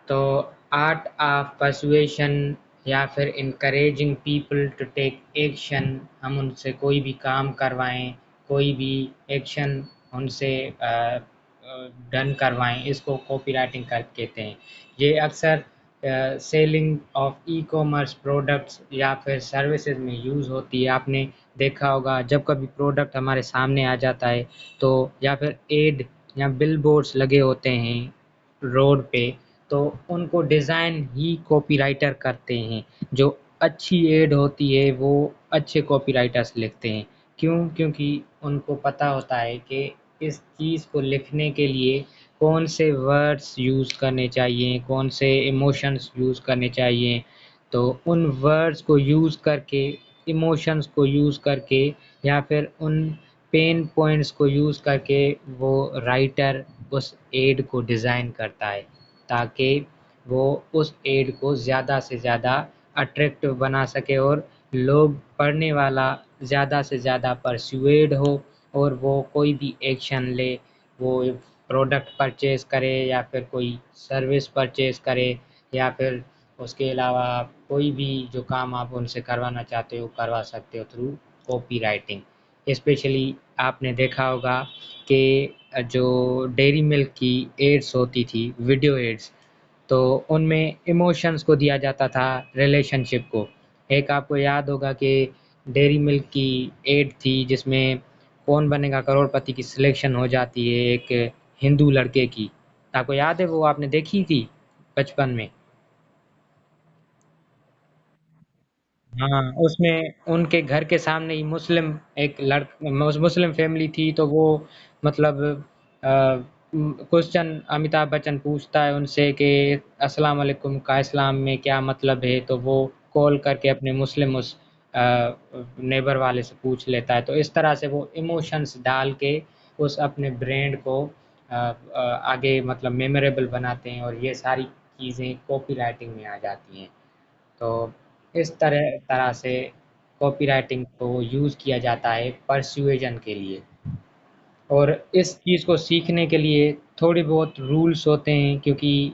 तो art of persuasion या फिर encouraging people to take action, हम उनसे कोई भी काम करवाएं, कोई भी एक्शन उनसे डन करवाएं, इसको कॉपीराइटिंग कर कहते हैं। ये अक्सर selling of e commerce products या फिर सर्विसेज में यूज़ होती है। आपने देखा होगा जब कभी प्रोडक्ट हमारे सामने आ जाता है तो, या फिर एड या बिल बोर्ड्स लगे होते हैं रोड पे, तो उनको डिज़ाइन ही कॉपीराइटर करते हैं। जो अच्छी एड होती है वो अच्छे कॉपीराइटर्स लिखते हैं। क्यों? क्योंकि उनको पता होता है कि इस चीज़ को लिखने के लिए कौन से वर्ड्स यूज़ करने चाहिए, कौन से इमोशंस यूज़ करने चाहिए। तो उन वर्ड्स को यूज़ करके, इमोशंस को यूज़ करके, या फिर उन पेन पॉइंट्स को यूज़ करके वो राइटर उस एड को डिज़ाइन करता है, ताकि वो उस एड को ज़्यादा से ज़्यादा अट्रैक्टिव बना सके और लोग, पढ़ने वाला ज़्यादा से ज़्यादा परसुएड हो और वो कोई भी एक्शन ले, वो प्रोडक्ट परचेज़ करे या फिर कोई सर्विस परचेज़ करे, या फिर उसके अलावा कोई भी जो काम आप उनसे करवाना चाहते हो करवा सकते हो थ्रू कॉपीराइटिंग। स्पेशली आपने देखा होगा कि जो डेयरी मिल्क की एड्स होती थी, वीडियो एड्स, तो उनमें इमोशंस को दिया जाता था, रिलेशनशिप को। एक आपको याद होगा कि डेयरी मिल्क की एड थी जिसमें कौन बनेगा करोड़पति की सिलेक्शन हो जाती है एक हिंदू लड़के की। आपको याद है वो, आपने देखी थी बचपन में? हाँ, उसमें उनके घर के सामने ही मुस्लिम एक मुस्लिम फैमिली थी, तो वो मतलब क्वेश्चन अमिताभ बच्चन पूछता है उनसे कि अस्सलाम वालेकुम का इस्लाम में क्या मतलब है, तो वो कॉल करके अपने मुस्लिम उस नेबर वाले से पूछ लेता है। तो इस तरह से वो इमोशंस डाल के उस अपने ब्रांड को आगे मतलब मेमोरेबल बनाते हैं, और ये सारी चीज़ें कॉपीराइटिंग में आ जाती हैं। तो इस तरह तरह से कॉपीराइटिंग को यूज़ किया जाता है पर्सुएजन के लिए। और इस चीज़ को सीखने के लिए थोड़ी बहुत रूल्स होते हैं, क्योंकि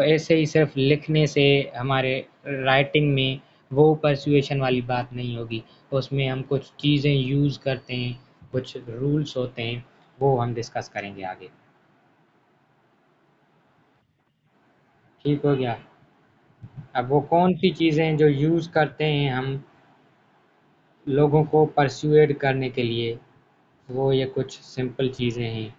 ऐसे ही सिर्फ लिखने से हमारे राइटिंग में वो पर्सुएशन वाली बात नहीं होगी। उसमें हम कुछ चीज़ें यूज़ करते हैं, कुछ रूल्स होते हैं, वो हम डिस्कस करेंगे आगे। ठीक हो गया? अब वो कौन सी चीज़ें जो यूज़ करते हैं हम लोगों को परस्यूएड करने के लिए, वो ये कुछ सिंपल चीज़ें हैं।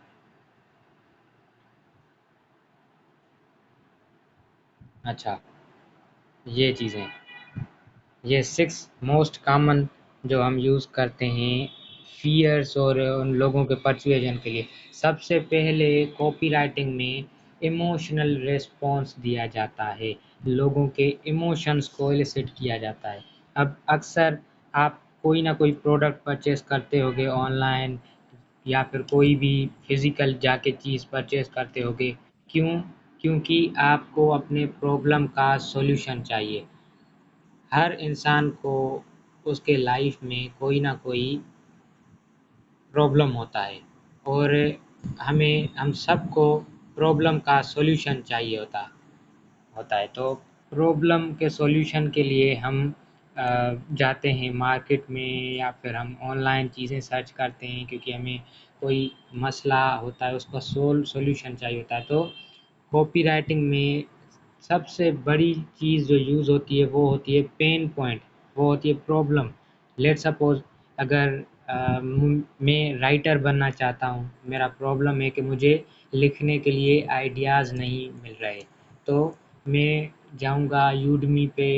अच्छा, ये चीज़ें, ये 6 मोस्ट कॉमन जो हम यूज़ करते हैं फ़ियर्स और उन लोगों के परसुएजन के लिए। सबसे पहले कॉपीराइटिंग में इमोशनल रिस्पॉन्स दिया जाता है, लोगों के इमोशंस को एलिसिट किया जाता है। अब अक्सर आप कोई ना कोई प्रोडक्ट परचेज़ करते होंगे ऑनलाइन, या फिर कोई भी फिज़िकल जाके चीज़ परचेज़ करते होंगे। क्यों? क्योंकि आपको अपने प्रॉब्लम का सॉल्यूशन चाहिए। हर इंसान को उसके लाइफ में कोई ना कोई प्रॉब्लम होता है, और हम सबको प्रॉब्लम का सॉल्यूशन चाहिए होता होता है। तो प्रॉब्लम के सॉल्यूशन के लिए हम जाते हैं मार्केट में, या फिर हम ऑनलाइन चीज़ें सर्च करते हैं, क्योंकि हमें कोई मसला होता है उसका सॉल्यूशन चाहिए होता है। तो कॉपीराइटिंग में सबसे बड़ी चीज़ जो यूज़ होती है वो होती है पेन पॉइंट, वो होती है प्रॉब्लम। लेट्स सपोज़ अगर मैं राइटर बनना चाहता हूँ, मेरा प्रॉब्लम है कि मुझे लिखने के लिए आइडियाज़ नहीं मिल रहे, तो मैं जाऊँगा यूडमी पे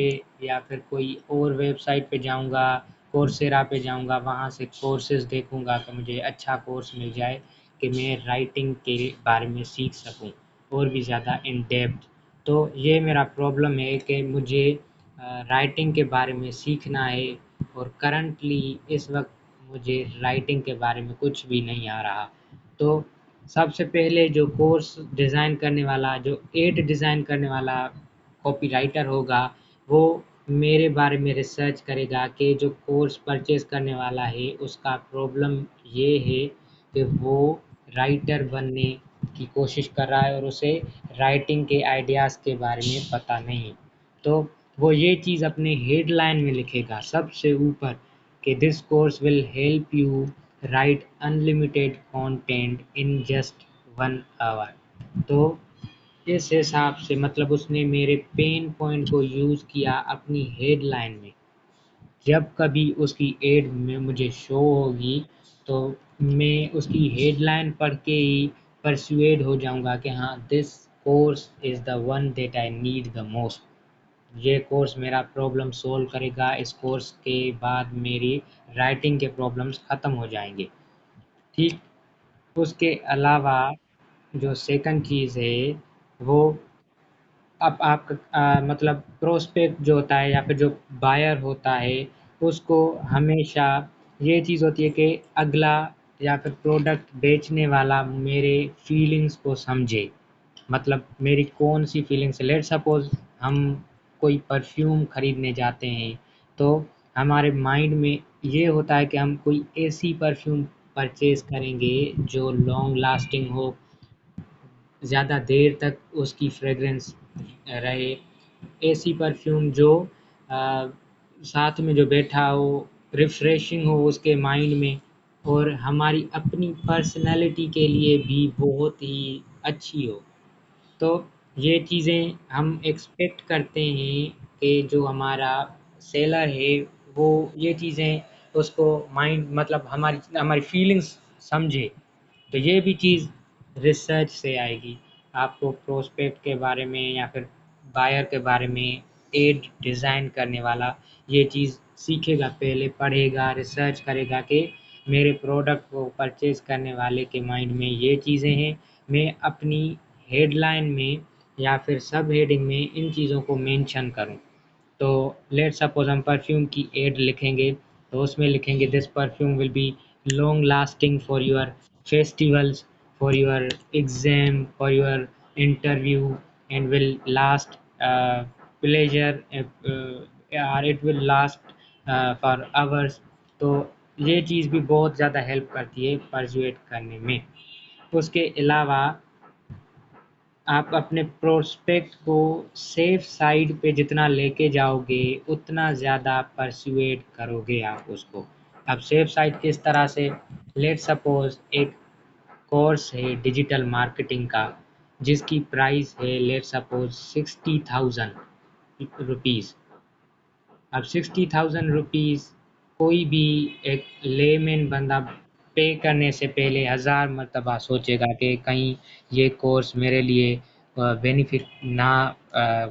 या फिर कोई और वेबसाइट पे जाऊँगा, कोर्सेरा पे जाऊँगा, वहाँ से कोर्सेज़ देखूँगा कि मुझे अच्छा कोर्स मिल जाए कि मैं राइटिंग के बारे में सीख सकूँ और भी ज़्यादा इन डेप्थ। तो ये मेरा प्रॉब्लम है कि मुझे राइटिंग के बारे में सीखना है, और करंटली इस वक़्त मुझे राइटिंग के बारे में कुछ भी नहीं आ रहा। तो सबसे पहले जो कोर्स डिज़ाइन करने वाला, जो एड डिज़ाइन करने वाला कॉपीराइटर होगा, वो मेरे बारे में रिसर्च करेगा कि जो कोर्स परचेज़ करने वाला है, उसका प्रॉब्लम ये है कि वो राइटर बनने की कोशिश कर रहा है और उसे राइटिंग के आइडियाज़ के बारे में पता नहीं। तो वो ये चीज़ अपने हेडलाइन में लिखेगा सबसे ऊपर कि this course will help you write unlimited content in just 1 hour. तो इस हिसाब से मतलब उसने मेरे पेन पॉइंट को यूज़ किया अपनी हेडलाइन में। जब कभी उसकी एड में मुझे शो होगी तो मैं उसकी हेडलाइन पढ़ के ही परsuade हो जाऊंगा कि हाँ, this course is the one that I need the most. ये कोर्स मेरा प्रॉब्लम सॉल्व करेगा। इस कोर्स के बाद मेरी राइटिंग के प्रॉब्लम्स ख़त्म हो जाएंगे। ठीक। उसके अलावा जो सेकंड चीज़ है वो, अब आप मतलब प्रोस्पेक्ट जो होता है या फिर जो बायर होता है उसको हमेशा ये चीज़ होती है कि अगला या फिर प्रोडक्ट बेचने वाला मेरे फीलिंग्स को समझे। मतलब मेरी कौन सी फीलिंग्स है। लेट्स सपोज हम कोई परफ्यूम खरीदने जाते हैं तो हमारे माइंड में ये होता है कि हम कोई ऐसी परफ्यूम परचेज करेंगे जो लॉन्ग लास्टिंग हो, ज़्यादा देर तक उसकी फ्रेगरेंस रहे, ऐसी परफ्यूम जो अ, साथ में जो बैठा हो रिफ्रेशिंग हो उसके माइंड में, और हमारी अपनी पर्सनैलिटी के लिए भी बहुत ही अच्छी हो। तो ये चीज़ें हम एक्सपेक्ट करते हैं कि जो हमारा सेलर है वो ये चीज़ें उसको माइंड मतलब हमारी हमारी फीलिंग्स समझे। तो ये भी चीज़ रिसर्च से आएगी। आपको प्रोस्पेक्ट के बारे में या फिर बायर के बारे में एड डिज़ाइन करने वाला ये चीज़ सीखेगा, पहले पढ़ेगा, रिसर्च करेगा कि मेरे प्रोडक्ट को परचेज़ करने वाले के माइंड में ये चीज़ें हैं। मैं अपनी हेडलाइन में या फिर सब हेडिंग में इन चीज़ों को मेंशन करूँ। तो लेट्स सपोज हम परफ्यूम की एड लिखेंगे तो उसमें लिखेंगे this perfume will be long lasting for your festivals, for your exam, for your interview, and will last pleasure, और it will last for hours. तो ये चीज़ भी बहुत ज़्यादा हेल्प करती है परsuade करने में। उसके अलावा आप अपने प्रोस्पेक्ट को सेफ साइड पे जितना लेके जाओगे उतना ज़्यादा परsuade करोगे आप उसको। अब सेफ साइड किस तरह से, लेट्स सपोज एक कोर्स है डिजिटल मार्केटिंग का जिसकी प्राइस है लेट्स सपोज 60,000 रुपीज़। अब 60,000 रुपीज़ कोई भी एक लेमैन बंदा पे करने से पहले 1000 मरतबा सोचेगा कि कहीं ये कोर्स मेरे लिए बेनिफिट ना,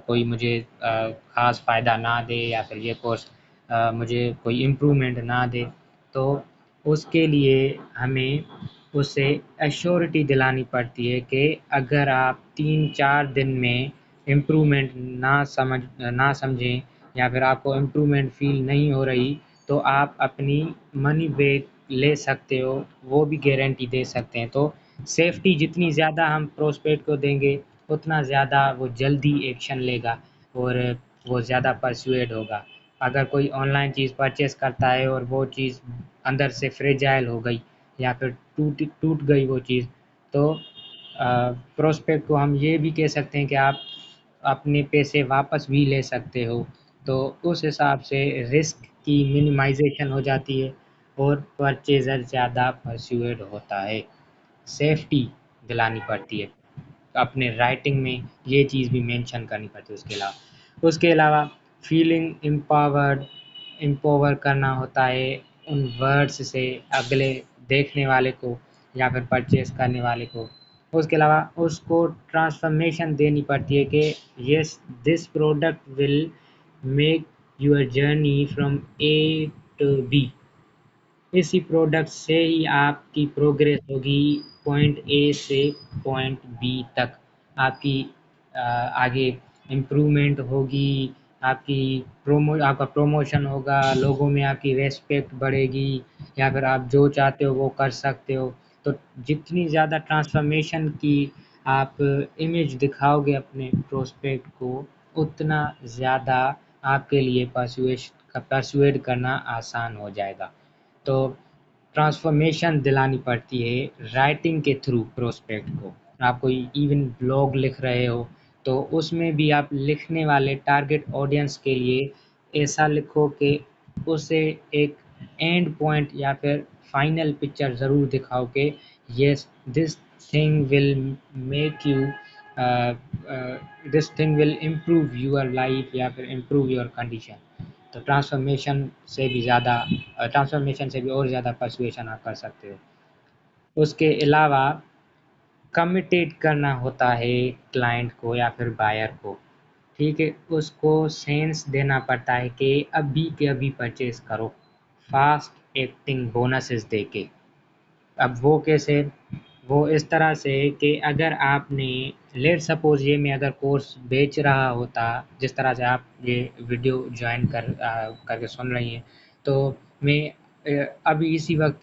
कोई मुझे ख़ास फ़ायदा ना दे या फिर ये कोर्स मुझे कोई इम्प्रूवमेंट ना दे। तो उसके लिए हमें उसे एश्योरिटी दिलानी पड़ती है कि अगर आप 3-4 दिन में इम्प्रूवमेंट ना समझें या फिर आपको इम्प्रूवमेंट फ़ील नहीं हो रही तो आप अपनी मनी बैक ले सकते हो, वो भी गारंटी दे सकते हैं। तो सेफ्टी जितनी ज़्यादा हम प्रोस्पेक्ट को देंगे उतना ज़्यादा वो जल्दी एक्शन लेगा और वो ज़्यादा परsuade होगा। अगर कोई ऑनलाइन चीज़ परचेज़ करता है और वो चीज़ अंदर से फ्रेजाइल हो गई या फिर टूट टूट गई वो चीज़, तो प्रोस्पेक्ट को हम ये भी कह सकते हैं कि आप अपने पैसे वापस भी ले सकते हो। तो उस हिसाब से रिस्क की मिनिमाइज़ेशन हो जाती है और परचेज़र ज़्यादा परsuade होता है। सेफ्टी दिलानी पड़ती है। अपने राइटिंग में ये चीज़ भी मेंशन करनी पड़ती है। उसके अलावा फीलिंग एम्पावर करना होता है उन वर्ड्स से अगले देखने वाले को या फिर परचेज़ करने वाले को। उसके अलावा उसको ट्रांसफ़ॉर्मेशन देनी पड़ती है कि yes, this product will make your journey from A to B. इसी प्रोडक्ट से ही आपकी प्रोग्रेस होगी पॉइंट ए से पॉइंट बी तक। आपकी आगे इम्प्रूवमेंट होगी, आपका प्रमोशन होगा, लोगों में आपकी रिस्पेक्ट बढ़ेगी या फिर आप जो चाहते हो वो कर सकते हो। तो जितनी ज़्यादा ट्रांसफ़ॉर्मेशन की आप इमेज दिखाओगे अपने प्रोस्पेक्ट को उतना ज़्यादा आपके लिए परsuade करना आसान हो जाएगा। तो ट्रांसफ़ॉर्मेशन दिलानी पड़ती है राइटिंग के थ्रू प्रोस्पेक्ट को। आप कोई इवन ब्लॉग लिख रहे हो, तो उसमें भी आप लिखने वाले टारगेट ऑडियंस के लिए ऐसा लिखो कि उसे एक एंड पॉइंट या फिर फाइनल पिक्चर ज़रूर दिखाओ कि yes, this thing will make you, this thing will improve your life या फिर इम्प्रूव योर कंडीशन। तो ट्रांसफॉर्मेशन से भी और ज़्यादा पर्सुएशन आप कर सकते हो। उसके अलावा कमिटेड करना होता है क्लाइंट को या फिर बायर को, ठीक है? उसको सेंस देना पड़ता है कि अभी के अभी परचेज़ करो, फास्ट एक्टिंग बोनसेस देके। अब वो कैसे? वो इस तरह से कि अगर आपने, लेट सपोज़ ये मैं अगर कोर्स बेच रहा होता, जिस तरह से आप ये वीडियो जॉइन करके सुन रही हैं, तो मैं अभी इसी वक़्त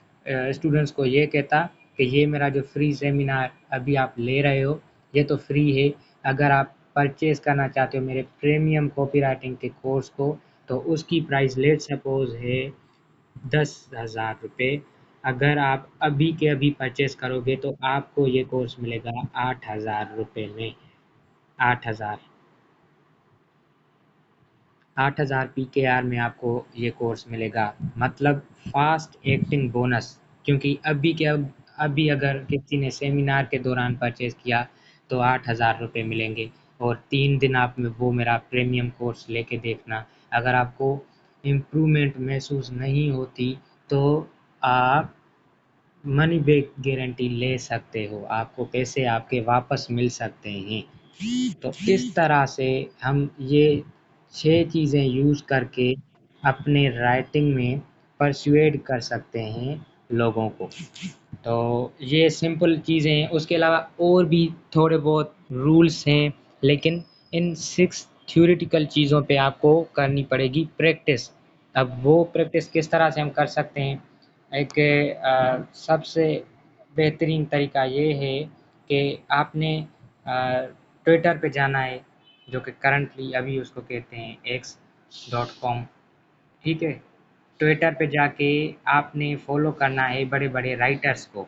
स्टूडेंट्स को ये कहता कि ये मेरा जो फ्री सेमिनार अभी आप ले रहे हो, ये तो फ्री है। अगर आप परचेज़ करना चाहते हो मेरे प्रीमियम कॉपीराइटिंग के कोर्स को, तो उसकी प्राइस लेट सपोज़ है 10,000 रुपये। अगर आप अभी के अभी परचेज़ करोगे तो आपको ये कोर्स मिलेगा 8,000 रुपये में। 8,000 8,000 पीकेआर में आपको ये कोर्स मिलेगा, मतलब फास्ट एक्टिंग बोनस। क्योंकि अभी अगर किसी ने सेमिनार के दौरान परचेज़ किया तो 8,000 रुपये मिलेंगे। और 3 दिन आप में वो मेरा प्रीमियम कोर्स लेके देखना। अगर आपको इम्प्रूवमेंट महसूस नहीं होती तो आप मनी बैक गारंटी ले सकते हो, आपको पैसे आपके वापस मिल सकते हैं। तो इस तरह से हम ये 6 चीज़ें यूज़ करके अपने राइटिंग में पर्सुएड कर सकते हैं लोगों को। तो ये सिंपल चीज़ें हैं, उसके अलावा और भी थोड़े बहुत रूल्स हैं, लेकिन इन 6 थ्योरेटिकल चीज़ों पे आपको करनी पड़ेगी प्रैक्टिस। अब वो प्रैक्टिस किस तरह से हम कर सकते हैं? एक सबसे बेहतरीन तरीका ये है कि आपने ट्विटर पे जाना है, जो कि करंटली अभी उसको कहते हैं x.com, ठीक है? ट्विटर पे जाके आपने फॉलो करना है बड़े-बड़े राइटर्स को।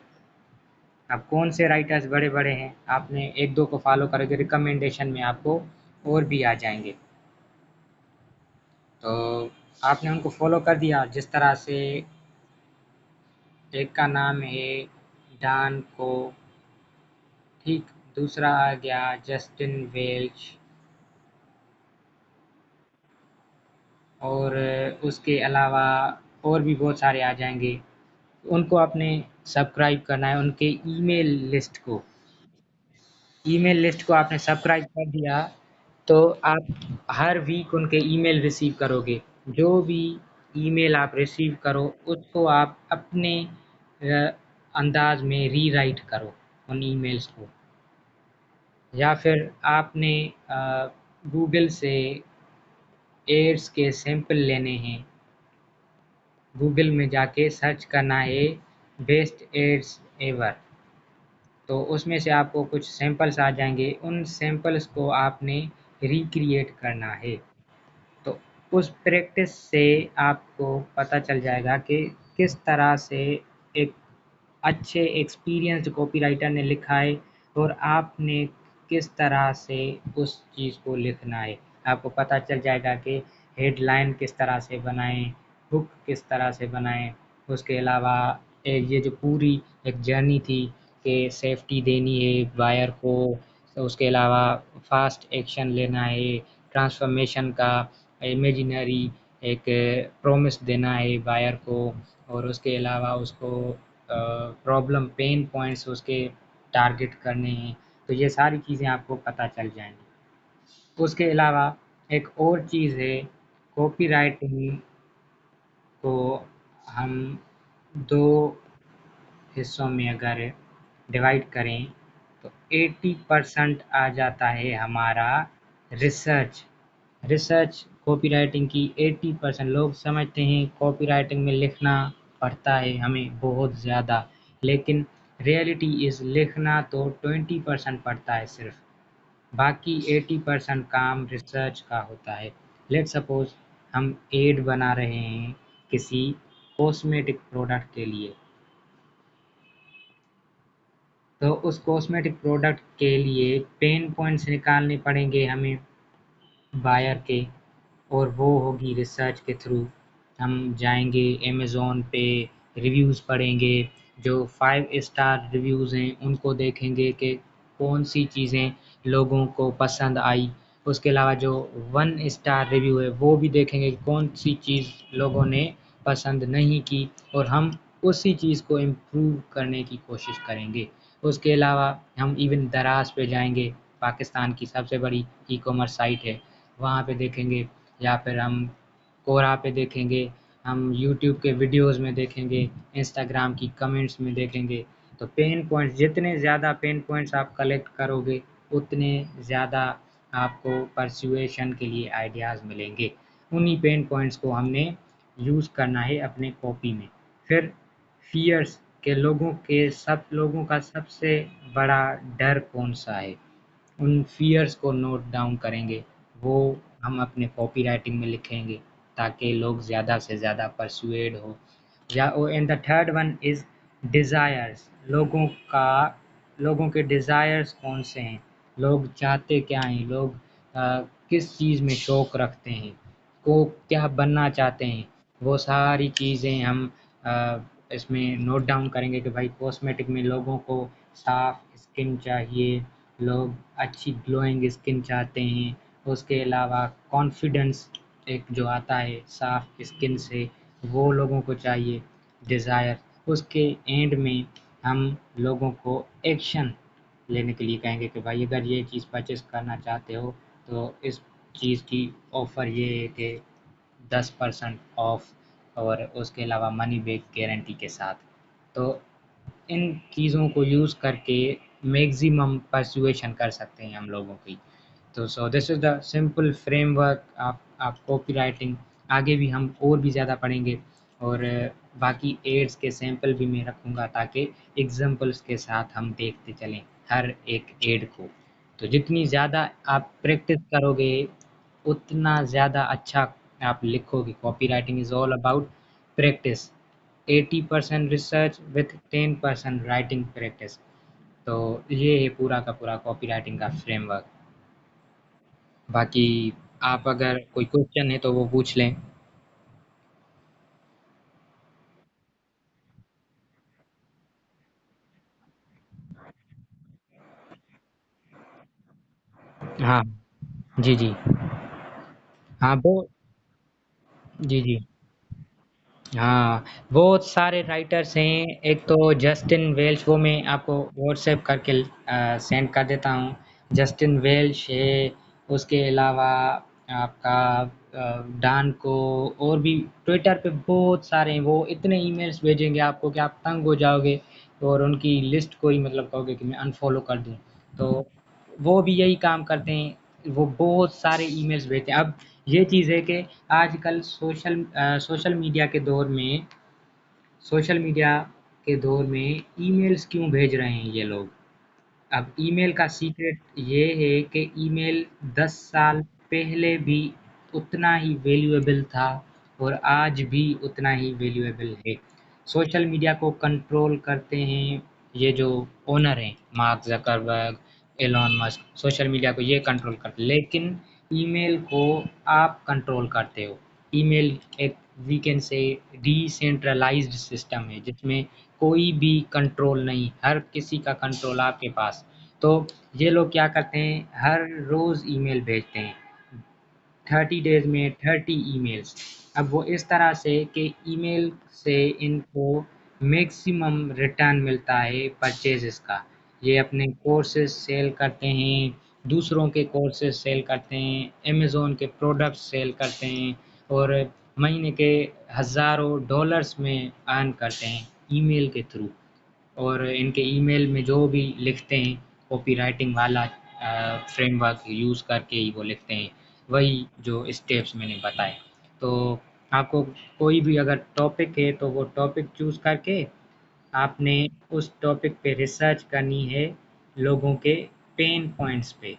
अब कौन से राइटर्स बड़े-बड़े हैं, आपने 1-2 को फॉलो करोगे, रिकमेंडेशन में आपको और भी आ जाएँगे। तो आपने उनको फॉलो कर दिया, जिस तरह से एक का नाम है डॉन को, ठीक, दूसरा आ गया जस्टिन वेल्च, और उसके अलावा और भी बहुत सारे आ जाएँगे। उनको आपने सब्सक्राइब करना है, उनके ईमेल लिस्ट को आपने सब्सक्राइब कर दिया, तो आप हर वीक उनके ईमेल रिसीव करोगे। जो भी ईमेल आप रिसीव करो, उसको आप अपने अंदाज़ में रीराइट करो उन ईमेल्स को। या फिर आपने गूगल से एड्स के सैंपल लेने हैं। गूगल में जाके सर्च करना है बेस्ट एड्स एवर, तो उसमें से आपको कुछ सैंपल्स आ जाएँगे, उन सैंपल्स को आपने रिक्रिएट करना है। तो उस प्रैक्टिस से आपको पता चल जाएगा कि किस तरह से एक अच्छे एक्सपीरियंस्ड कॉपीराइटर ने लिखा है और आपने किस तरह से उस चीज़ को लिखना है। आपको पता चल जाएगा कि हेडलाइन किस तरह से बनाएँ, हुक किस तरह से बनाएँ। उसके अलावा ये जो पूरी एक जर्नी थी कि सेफ्टी देनी है बायर को, तो उसके अलावा फ़ास्ट एक्शन लेना है, ट्रांसफ़ॉर्मेशन का इमेजिनरी एक प्रॉमिस देना है बायर को, और उसके अलावा उसको प्रॉब्लम पेन पॉइंट्स उसके टारगेट करने हैं। तो ये सारी चीज़ें आपको पता चल जाएँगी। उसके अलावा एक और चीज़ है, कॉपीराइटिंग को हम 2 हिस्सों में अगर डिवाइड करें तो 80% आ जाता है हमारा रिसर्च। रिसर्च कॉपीराइटिंग की 80%। लोग समझते हैं कॉपीराइटिंग में लिखना पड़ता है हमें बहुत ज़्यादा, लेकिन रियलिटी इज़ लिखना तो 20% पड़ता है सिर्फ। बाकी 80% काम रिसर्च का होता है। लेट्स सपोज़ हम एड बना रहे हैं किसी कॉस्मेटिक प्रोडक्ट के लिए, तो उस कॉस्मेटिक प्रोडक्ट के लिए पेन पॉइंट्स निकालने पड़ेंगे हमें बायर के, और वो होगी रिसर्च के थ्रू। हम जाएंगे अमेज़ोन पे, रिव्यूज़ पढ़ेंगे, जो 5 स्टार रिव्यूज़ हैं उनको देखेंगे कि कौन सी चीज़ें लोगों को पसंद आई। उसके अलावा जो 1 स्टार रिव्यू है वो भी देखेंगे कि कौन सी चीज़ लोगों ने पसंद नहीं की, और हम उसी चीज़ को इम्प्रूव करने की कोशिश करेंगे। उसके अलावा हम इवन दराज पे जाएंगे, पाकिस्तान की सबसे बड़ी ई कॉमर्स साइट है, वहाँ पे देखेंगे, या फिर हम कोरा पे देखेंगे, हम यूट्यूब के वीडियोज़ में देखेंगे, इंस्टाग्राम की कमेंट्स में देखेंगे। तो पेन पॉइंट्स, जितने ज़्यादा पेन पॉइंट्स आप कलेक्ट करोगे, उतने ज़्यादा आपको परसुएशन के लिए आइडियाज़ मिलेंगे। उन्हीं पेन पॉइंट्स को हमने यूज़ करना है अपने कॉपी में। फिर फ़ियर्स के लोगों का सबसे बड़ा डर कौन-सा है? उन फ़ियर्स को नोट डाउन करेंगे, वो हम अपने कॉपी राइटिंग में लिखेंगे, ताकि लोग ज़्यादा से ज़्यादा परसुएड हो। या ओ and the third one is desires. लोगों के डिज़ायर्स कौन से हैं? लोग चाहते क्या हैं? लोग किस चीज़ में शौक रखते हैं? को क्या बनना चाहते हैं? वो सारी चीज़ें हम इसमें नोट डाउन करेंगे कि भाई कॉस्मेटिक में लोगों को साफ स्किन चाहिए, लोग अच्छी ग्लोइंग स्किन चाहते हैं। उसके अलावा कॉन्फिडेंस एक जो आता है साफ स्किन से, वो लोगों को चाहिए, डिज़ायर। उसके एंड में हम लोगों को एक्शन लेने के लिए कहेंगे कि भाई अगर ये चीज़ परचेज़ करना चाहते हो, तो इस चीज़ की ऑफ़र ये है कि 10% ऑफ, और उसके अलावा मनी बैक गारंटी के साथ। तो इन चीज़ों को यूज़ करके मैक्सिमम परसुएशन कर सकते हैं हम लोगों की। तो so this is the simple framework आप कॉपी राइटिंग। आगे भी हम और भी ज़्यादा पढ़ेंगे, और बाकी एड्स के सैंपल भी मैं रखूँगा, ताकि एग्ज़ाम्पल्स के साथ हम देखते चलें हर एक एड को। तो जितनी ज़्यादा आप प्रैक्टिस करोगे, उतना ज़्यादा अच्छा आप लिखोगे। Copy writing is all about practice. 80% research with 10% writing practice. तो ये है पूरा का पूरा कॉपी राइटिंग का फ्रेमवर्क। बाकी आप अगर कोई क्वेश्चन है तो वो पूछ लें। हाँ, जी, जी। हाँ, वो जी, जी। हाँ, बहुत सारे राइटर्स हैं। एक तो जस्टिन वेल्श, वो मैं आपको व्हाट्सएप करके सेंड कर देता हूँ। जस्टिन वेल्श है, उसके अलावा आपका डान को, और भी ट्विटर पे बहुत सारे हैं। वो इतने ईमेल्स भेजेंगे आपको कि आप तंग हो जाओगे, और उनकी लिस्ट को ही मतलब कहोगे कि मैं अनफ़ॉलो कर दूँ। तो वो भी यही काम करते हैं, वो बहुत सारे ईमेल्स भेजते हैं। अब ये चीज़ है कि आजकल सोशल मीडिया के दौर में सोशल मीडिया के दौर में ईमेल्स क्यों भेज रहे हैं ये लोग? अब ईमेल का सीक्रेट ये है कि ईमेल 10 साल पहले भी उतना ही वैल्यूएबल था, और आज भी उतना ही वैल्यूएबल है। सोशल मीडिया को कंट्रोल करते हैं ये जो ओनर हैं, Mark Zuckerberg, Elon Musk, social media को ये कंट्रोल करते हैं, लेकिन ईमेल को आप कंट्रोल करते हो। ईमेल एक we can say decentralised system है, जिसमें कोई भी कंट्रोल नहीं, हर किसी का कंट्रोल आपके पास। तो ये लोग क्या करते हैं, हर रोज़ ईमेल भेजते हैं, 30 डेज़ में 30 ईमेल्स। अब वो इस तरह से कि ईमेल से इनको मैक्सिमम रिटर्न मिलता है परचेज़ेस का। ये अपने कोर्सेज़ सेल करते हैं, दूसरों के कोर्सेज़ सेल करते हैं, अमेज़न के प्रोडक्ट्स सेल करते हैं, और महीने के हज़ारों डॉलर्स में अर्न करते हैं ईमेल के थ्रू। और इनके ईमेल में जो भी लिखते हैं, कॉपी राइटिंग वाला फ्रेमवर्क यूज़ करके ही वो लिखते हैं, वही जो स्टेप्स मैंने बताए। तो आपको कोई भी अगर टॉपिक है तो वो टॉपिक चूज़ करके आपने उस टॉपिक पे रिसर्च करनी है, लोगों के पेन पॉइंट्स पे।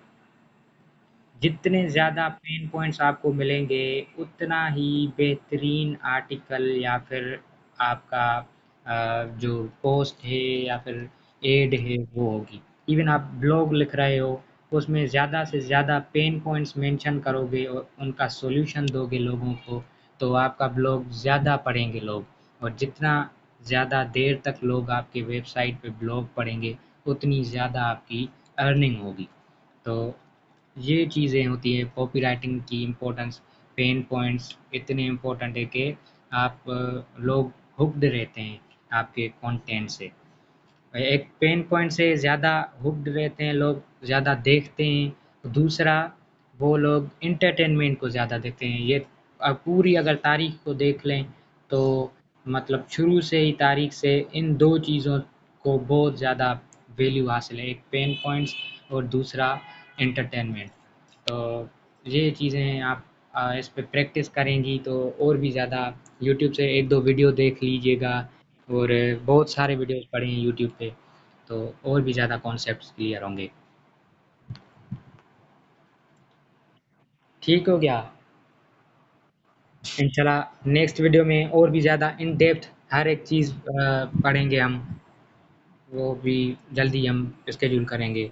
जितने ज़्यादा पेन पॉइंट्स आपको मिलेंगे, उतना ही बेहतरीन आर्टिकल, या फिर आपका जो पोस्ट है, या फिर एड है वो होगी। इवन आप ब्लॉग लिख रहे हो, उसमें ज़्यादा से ज़्यादा पेन पॉइंट्स मेंशन करोगे और उनका सॉल्यूशन दोगे लोगों को, तो आपका ब्लॉग ज़्यादा पढ़ेंगे लोग। और जितना ज़्यादा देर तक लोग आपके वेबसाइट पे ब्लॉग पढ़ेंगे, उतनी ज़्यादा आपकी अर्निंग होगी। तो ये चीज़ें होती हैं कॉपीराइटिंग की इम्पोर्टेंस। पेन पॉइंट्स इतने इम्पोर्टेंट है कि आप लोग हुक्ड रहते हैं आपके कंटेंट से। एक पेन पॉइंट से ज़्यादा हुक्ड रहते हैं लोग, ज़्यादा देखते हैं। दूसरा, वो लोग एंटरटेनमेंट को ज़्यादा देखते हैं। ये पूरी अगर तारीख को देख लें, तो मतलब शुरू से ही तारीख से इन 2 चीज़ों को बहुत ज़्यादा वैल्यू हासिल है, एक पेन पॉइंट्स और दूसरा एंटरटेनमेंट। तो ये चीज़ें आप इस पे प्रैक्टिस करेंगी तो और भी ज़्यादा। यूट्यूब से 1-2 वीडियो देख लीजिएगा, और बहुत सारे वीडियोज़ पड़े हैं यूट्यूब पे, तो और भी ज़्यादा कॉन्सेप्ट्स क्लियर होंगे। ठीक हो गया? इंशाल्लाह नेक्स्ट वीडियो में और भी ज़्यादा इन डेप्थ हर एक चीज़ पढ़ेंगे हम, वो भी जल्दी हम शेड्यूल करेंगे।